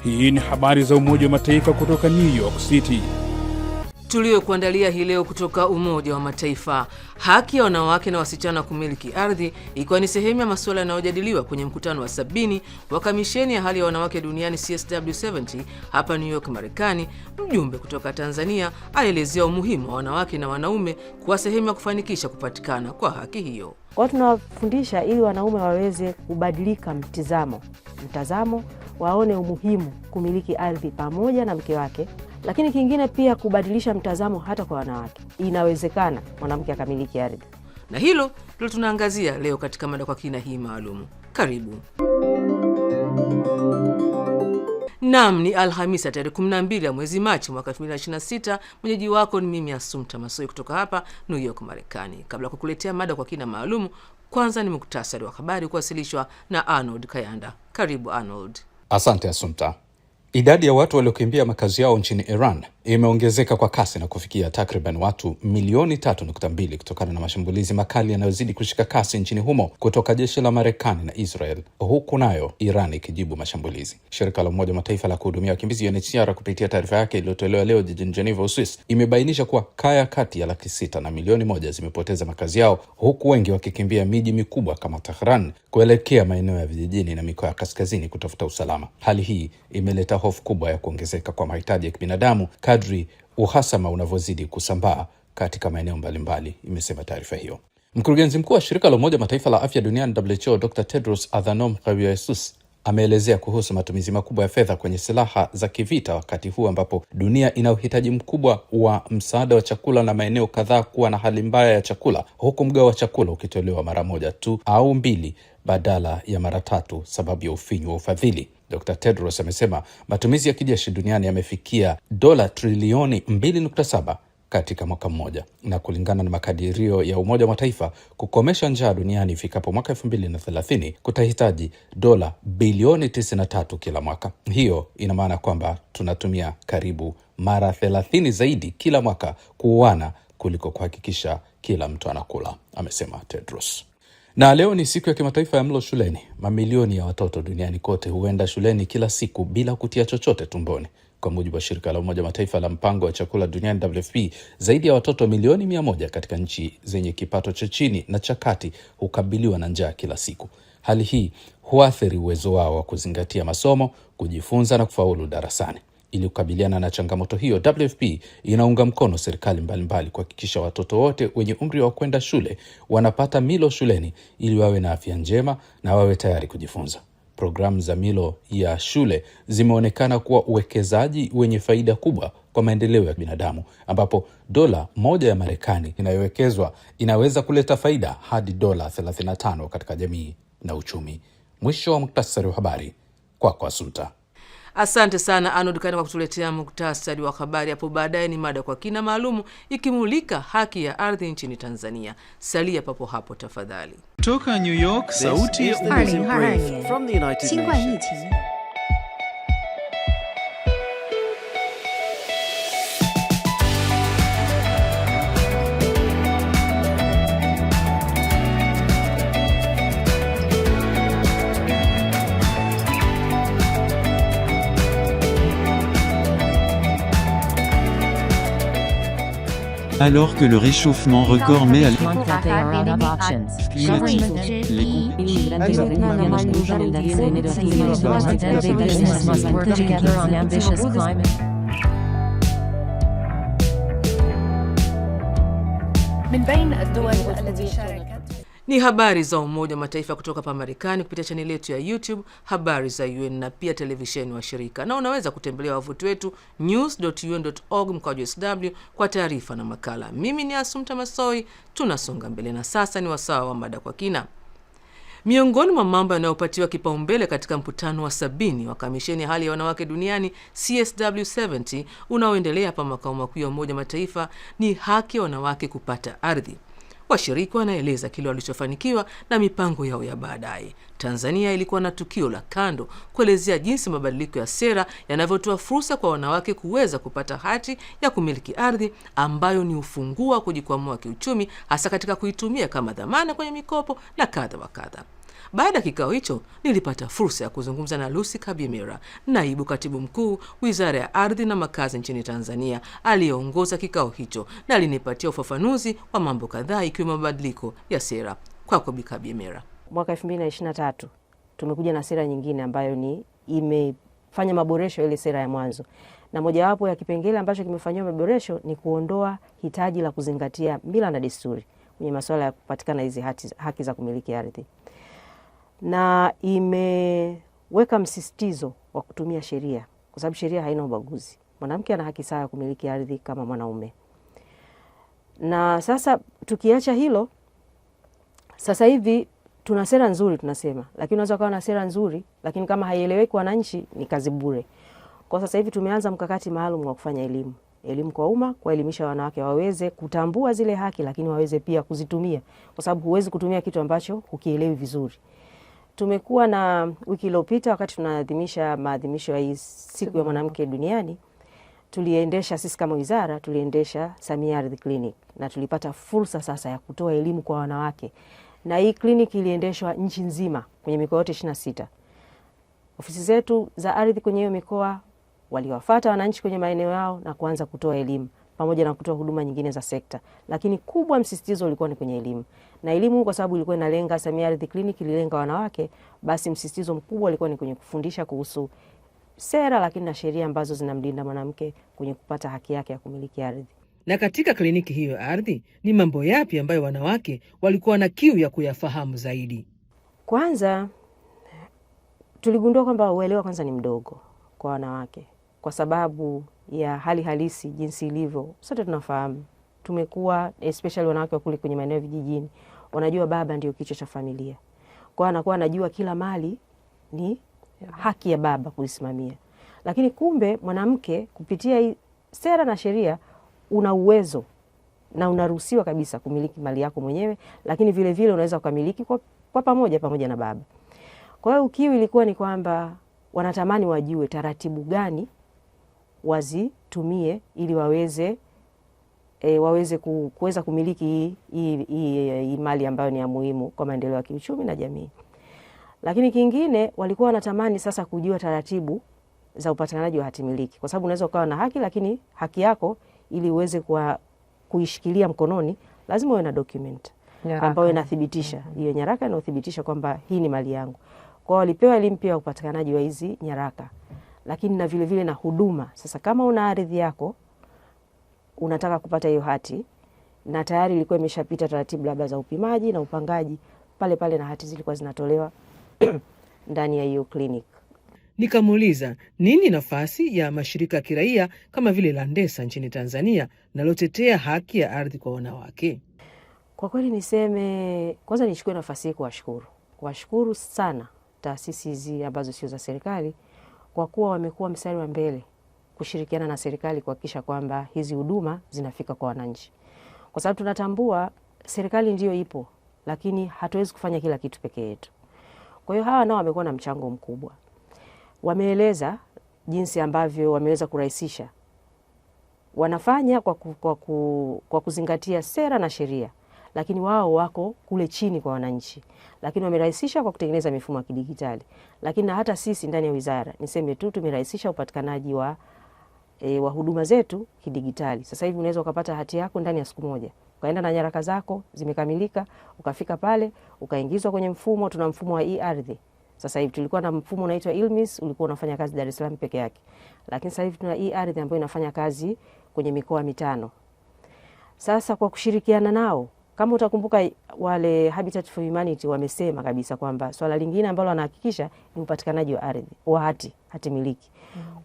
Hii ni habari za Umoja wa Mataifa kutoka New York City. Tuliokuandalia hii leo kutoka Umoja wa Mataifa. Haki ya wanawake na wasichana kumiliki ardhi ikiwa ni sehemu ya masuala yanayojadiliwa kwenye mkutano wa 70 wa Kamisheni ya Hali ya Wanawake Duniani CSW70 hapa New York, Marekani. Mjumbe kutoka Tanzania aelezea umuhimu wa wanawake na wanaume kuwa sehemu ya kufanikisha kupatikana kwa haki hiyo. Kwa tunawafundisha ili wanaume waweze kubadilika mtazamo, waone umuhimu kumiliki ardhi pamoja na mke wake. Lakini kingine pia kubadilisha mtazamo hata kwa wanawake. Inawezekana mwanamke akamiliki ardhi. Na hilo ndio tunaangazia leo katika mada kwa kina hii maalum. Karibu. Naam, ni Alhamisi tarehe 12 ya mwezi Machi mwaka 2026. Mwenyeji wako ni mimi Assumpta Massoi kutoka hapa New York, Marekani. Kabla kukuletea mada kwa kina maalum, kwanza ni muktasari wa habari kuwasilishwa na Arnold Kayanda. Karibu Arnold. Asante Assumpta. Idadi ya watu waliokimbia makazi yao nchini Iran imeongezeka kwa kasi na kufikia takriban watu milioni 3.2 kutokana na mashambulizi makali yanayozidi kushika kasi nchini humo kutoka jeshi la Marekani na Israel, huku nayo Iran ikijibu mashambulizi. Shirika la Umoja wa Mataifa la kuhudumia wakimbizi UNHCR kupitia taarifa yake iliyotolewa leo jijini Geneva, Uswisi, imebainisha kuwa kaya kati ya 600,000 na milioni 1 zimepoteza makazi yao, huku wengi wakikimbia miji mikubwa kama Tehran kuelekea maeneo ya vijijini na mikoa ya kaskazini kutafuta usalama. Hali hii imeleta hofu kubwa ya kuongezeka kwa mahitaji ya kibinadamu kadri uhasama unavyozidi kusambaa katika maeneo mbalimbali, imesema taarifa hiyo. Mkurugenzi mkuu wa shirika la Umoja Mataifa la afya duniani WHO, Dr. Tedros Adhanom Ghebreyesus, ameelezea kuhusu matumizi makubwa ya fedha kwenye silaha za kivita wakati huu ambapo dunia ina uhitaji mkubwa wa msaada wa chakula na maeneo kadhaa kuwa na hali mbaya ya chakula, huku mgao wa chakula ukitolewa mara moja tu au mbili badala ya mara 3 sababu ya ufinyu wa ufadhili. Dr. Tedros amesema matumizi ya kijeshi duniani yamefikia dola trilioni 2.7 katika mwaka mmoja, na kulingana na makadirio ya Umoja wa Mataifa, kukomesha njaa duniani ifikapo mwaka 2030 kutahitaji dola bilioni 93 kila mwaka. Hiyo ina maana kwamba tunatumia karibu mara 30 zaidi kila mwaka kuuana kuliko kuhakikisha kila mtu anakula, amesema Tedros. Na leo ni siku ya kimataifa ya mlo shuleni. Mamilioni ya watoto duniani kote huenda shuleni kila siku bila kutia chochote tumboni. Kwa mujibu wa shirika la Umoja Mataifa la mpango wa chakula duniani WFP, zaidi ya watoto milioni 100 katika nchi zenye kipato cha chini na cha kati hukabiliwa na njaa kila siku. Hali hii huathiri uwezo wao wa kuzingatia masomo, kujifunza na kufaulu darasani. Ili kukabiliana na changamoto hiyo, WFP inaunga mkono serikali mbalimbali kuhakikisha watoto wote wenye umri wa kwenda shule wanapata milo shuleni ili wawe na afya njema na wawe tayari kujifunza. Programu za milo ya shule zimeonekana kuwa uwekezaji wenye faida kubwa kwa maendeleo ya binadamu, ambapo dola 1 ya Marekani inayowekezwa inaweza kuleta faida hadi dola 35 katika jamii na uchumi. Mwisho wa muktasari wa habari kwa Assumpta. Asante sana Arnold Kayanda kwa kutuletea muktasari wa habari. Hapo baadaye ni mada kwa kina maalumu ikimulika haki ya ardhi nchini Tanzania. Salia papo hapo tafadhali. Kutoka New York, sauti ya from the United Nations. Alors que le réchauffement record met à Ni habari za Umoja wa Mataifa kutoka pa Marekani kupitia chaneli yetu ya YouTube Habari za UN na pia televisheni wa shirika. Na unaweza kutembelea wavuti wetu news.un.org/sw kwa taarifa na makala. Mimi ni Assumpta Massoi, tunasonga mbele na sasa ni wasaa wa mada kwa kina. Miongoni mwa mambo yanayopatiwa kipaumbele katika mkutano wa 70 wa Kamisheni ya Hali ya Wanawake Duniani CSW70 unaoendelea hapa makao makuu ya Umoja wa Mataifa ni haki ya wanawake kupata ardhi. Washiriki wanaeleza kile walichofanikiwa na mipango yao ya baadaye. Tanzania ilikuwa na tukio la kando kuelezea jinsi mabadiliko ya sera yanavyotoa fursa kwa wanawake kuweza kupata hati ya kumiliki ardhi ambayo ni ufunguo wa kujikwamua kiuchumi, hasa katika kuitumia kama dhamana kwenye mikopo na kadha wa kadha. Baada ya kikao hicho, nilipata fursa ya kuzungumza na Lucy Kabimera, naibu katibu mkuu Wizara ya Ardhi na Makazi nchini Tanzania, aliyeongoza kikao hicho, na alinipatia ufafanuzi wa mambo kadhaa ikiwemo mabadiliko ya sera. Kwako Bi Kabimera. Mwaka 2023 tumekuja na sera nyingine ambayo imefanya maboresho ile sera ya mwanzo. Na mojawapo ya kipengele ambacho kimefanywa maboresho ni kuondoa hitaji la kuzingatia mila na desturi kwenye masuala ya kupatikana hizi haki za kumiliki ardhi. Na imeweka msisitizo wa kutumia sheria, kwa sababu sheria haina ubaguzi. Mwanamke ana haki sawa ya kumiliki ardhi kama mwanaume. Na sasa tukiacha hilo, sasa hivi tuna sera nzuri tunasema, lakini unaweza kuwa na sera nzuri lakini kama haieleweki wananchi ni kazi bure. Kwa sasa hivi tumeanza mkakati maalum wa kufanya elimu kwa umma, kuelimisha wanawake waweze kutambua zile haki lakini waweze pia kuzitumia, kwa sababu huwezi kutumia kitu ambacho hukielewi vizuri. Tumekuwa na wiki iliyopita wakati tunaadhimisha maadhimisho ya hii siku ya mwanamke duniani, tuliendesha sisi kama wizara, tuliendesha Samia Ardhi Clinic na tulipata fursa sasa ya kutoa elimu kwa wanawake. Na hii clinic iliendeshwa nchi nzima kwenye mikoa yote 26. Ofisi zetu za ardhi kwenye hiyo mikoa waliwafuata wananchi kwenye maeneo yao na kuanza kutoa elimu pamoja na kutoa huduma nyingine za sekta. Lakini kubwa msisitizo ulikuwa ni kwenye elimu. Na elimu kwa sababu ilikuwa inalenga Samia Ardhi Clinic ililenga wanawake, basi msisitizo mkubwa ulikuwa ni kwenye kufundisha kuhusu sera lakini na sheria ambazo zinamlinda mwanamke kwenye kupata haki yake ya kumiliki ardhi. Na katika kliniki hiyo ya ardhi, ni mambo yapi ambayo wanawake walikuwa na kiu ya kuyafahamu zaidi? Kwanza tuligundua kwamba uelewa kwanza ni mdogo kwa wanawake, kwa sababu ya hali halisi jinsi ilivyo. Sote tunafahamu, tumekuwa especially wanawake wa kule kwenye maeneo vijijini, wanajua baba ndio kichwa cha familia. Kwa anakuwa anajua kila mali ni haki ya baba kuisimamia. Lakini kumbe mwanamke kupitia sera na sheria una uwezo na unaruhusiwa kabisa kumiliki mali yako mwenyewe, lakini vile vile unaweza kumiliki kwa pamoja na baba. Kwa hiyo ukiwa ilikuwa ni kwamba wanatamani wajue taratibu gani wazitumie ili waweze kuweza kumiliki hii mali ambayo ni ya muhimu kwa maendeleo ya kiuchumi na jamii. Lakini kingine walikuwa wanatamani sasa kujua taratibu za upatikanaji wa hati miliki, kwa sababu unaweza ukawa na haki lakini haki yako ili uweze kuishikilia mkononi lazima uwe na document ambayo inathibitisha hiyo nyaraka inayothibitisha kwamba hii ni mali yangu. Kwa walipewa elimu pia upatikanaji wa hizi nyaraka, lakini na vile vile na huduma. Sasa kama una ardhi yako unataka kupata hiyo hati na tayari ilikuwa imeshapita taratibu labda za upimaji na upangaji, pale na hati zilikuwa zinatolewa ndani ya hiyo clinic. Nikamuuliza nini nafasi ya mashirika ya kiraia kama vile Landesa nchini Tanzania nalotetea haki ya ardhi kwa wanawake. Kwa kweli niseme, kwanza nichukue nafasi hii kuwashukuru sana taasisi hizi ambazo sio za serikali kwa kuwa wamekuwa mstari wa mbele kushirikiana na serikali kuhakikisha kwamba hizi huduma zinafika kwa wananchi. Kwa sababu tunatambua serikali ndio ipo, lakini hatuwezi kufanya kila kitu peke yetu. Kwa hiyo hawa nao wamekuwa na mchango mkubwa. Wameeleza jinsi ambavyo wameweza kurahisisha. Wanafanya kwa kuzingatia sera na sheria, lakini wao wako kule chini kwa wananchi. Lakini wamerahisisha kwa kutengeneza mifumo ya kidigitali. Lakini na hata sisi ndani ya wizara, niseme tu tumerahisisha upatikanaji wa huduma zetu kidigitali. Sasa hivi unaweza ukapata hati yako ndani ya siku moja. Ukaenda na nyaraka zako zimekamilika, ukafika pale, ukaingizwa kwenye mfumo. Tuna mfumo wa e-ardhi. Sasa hivi tulikuwa na mfumo unaitwa ILMIS, ulikuwa unafanya kazi Dar es Salaam peke yake. Lakini sasa hivi tuna e-ardhi ambayo inafanya kazi kwenye mikoa 5. Sasa kwa kushirikiana nao, kama utakumbuka wale Habitat for Humanity wamesema kabisa kwamba swala lingine ambalo wanahakikisha ni upatikanaji wa ardhi, wa hati miliki.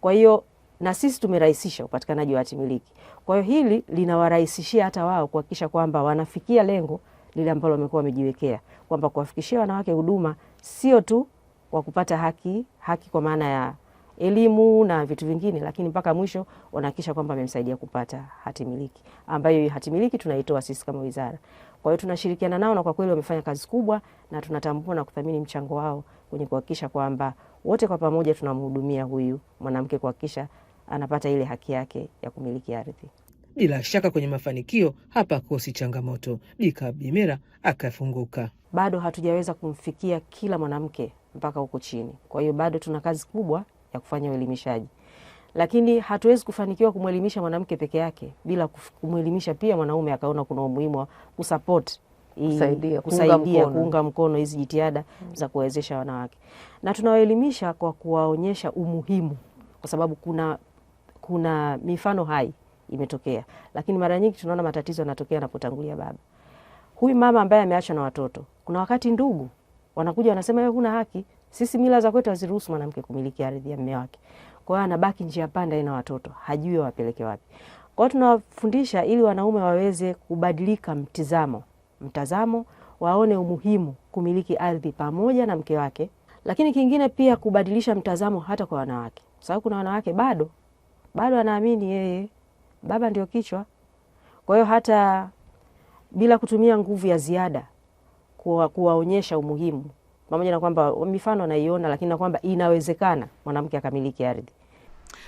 Kwa hiyo na sisi tumerahisisha upatikanaji wa hati miliki. Kwa hiyo hili linawarahisishia hata wao kuhakikisha kwamba wanafikia lengo lile ambalo wamekuwa wamejiwekea, kwamba kuwafikishia wanawake huduma sio tu kwa kupata haki kwa maana ya elimu na vitu vingine, lakini mpaka mwisho wanahakikisha kwamba wamemsaidia kupata hati miliki, ambayo hati miliki tunaitoa sisi kama wizara. Kwa hiyo tunashirikiana nao na kwa kweli wamefanya kazi kubwa na tunatambua na kuthamini mchango wao kwenye kuhakikisha kwamba wote kwa pamoja tunamhudumia huyu mwanamke kuhakikisha anapata ile haki yake ya kumiliki ardhi. Bila shaka kwenye mafanikio hapa kosi changamoto. Bika Bimera akafunguka. Bado hatujaweza kumfikia kila mwanamke mpaka huko chini. Kwa hiyo bado tuna kazi kubwa ya kufanya uelimishaji. Lakini hatuwezi kufanikiwa kumwelimisha mwanamke peke yake bila kumwelimisha pia mwanaume akaona kuna umuhimu wa kusupport, kusaidia kuunga mkono hizi jitihada za kuwezesha wanawake. Na tunawaelimisha kwa kuwaonyesha umuhimu, kwa sababu kuna mifano hai imetokea. Lakini mara nyingi tunaona matatizo yanatokea yanapotangulia baba. Huyu mama ambaye ameachwa na watoto, kuna wakati ndugu wanakuja wanasema wewe huna haki. Sisi mila za kwetu haziruhusu mwanamke kumiliki ardhi ya mume wake. Kwa hiyo anabaki njia panda na watoto, hajui wapeleke wapi. Kwa hiyo tunawafundisha ili wanaume waweze kubadilika mtazamo, waone umuhimu kumiliki ardhi pamoja na mke wake. Lakini kingine pia kubadilisha mtazamo hata kwa wanawake. Sababu kuna wanawake bado anaamini yeye baba ndio kichwa. Kwa hiyo hata bila kutumia nguvu ya ziada kuwaonyesha umuhimu, pamoja na kwamba mifano anaiona, lakini na kwamba inawezekana mwanamke akamiliki ardhi.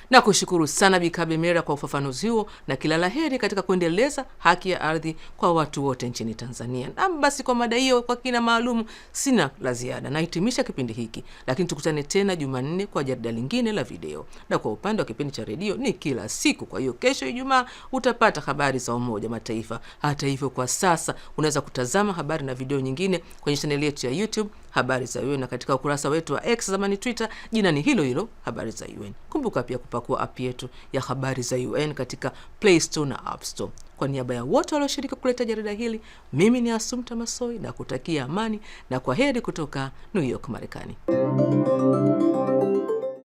Na kushukuru sana Bika Bimera kwa ufafanuzi huo, na kila laheri katika kuendeleza haki ya ardhi kwa watu wote nchini Tanzania. Na basi kwa mada hiyo kwa kina maalum sina la ziada. Nahitimisha kipindi hiki, lakini tukutane tena Jumanne kwa jarida lingine la video. Na kwa upande wa kipindi cha redio ni kila siku. Kwa hiyo kesho Ijumaa utapata habari za Umoja Mataifa. Hata hivyo kwa sasa unaweza kutazama habari na video nyingine kwenye chaneli yetu ya YouTube Habari za UN, na katika ukurasa wetu wa X zamani Twitter jina ni hilo hilo Habari za UN. Kumbuka pia kupakua app yetu ya Habari za UN katika Play Store na App Store. Kwa niaba ya wote walioshiriki kuleta jarida hili, mimi ni Assumpta Massoi na kutakia amani na kwaheri kutoka New York, Marekani.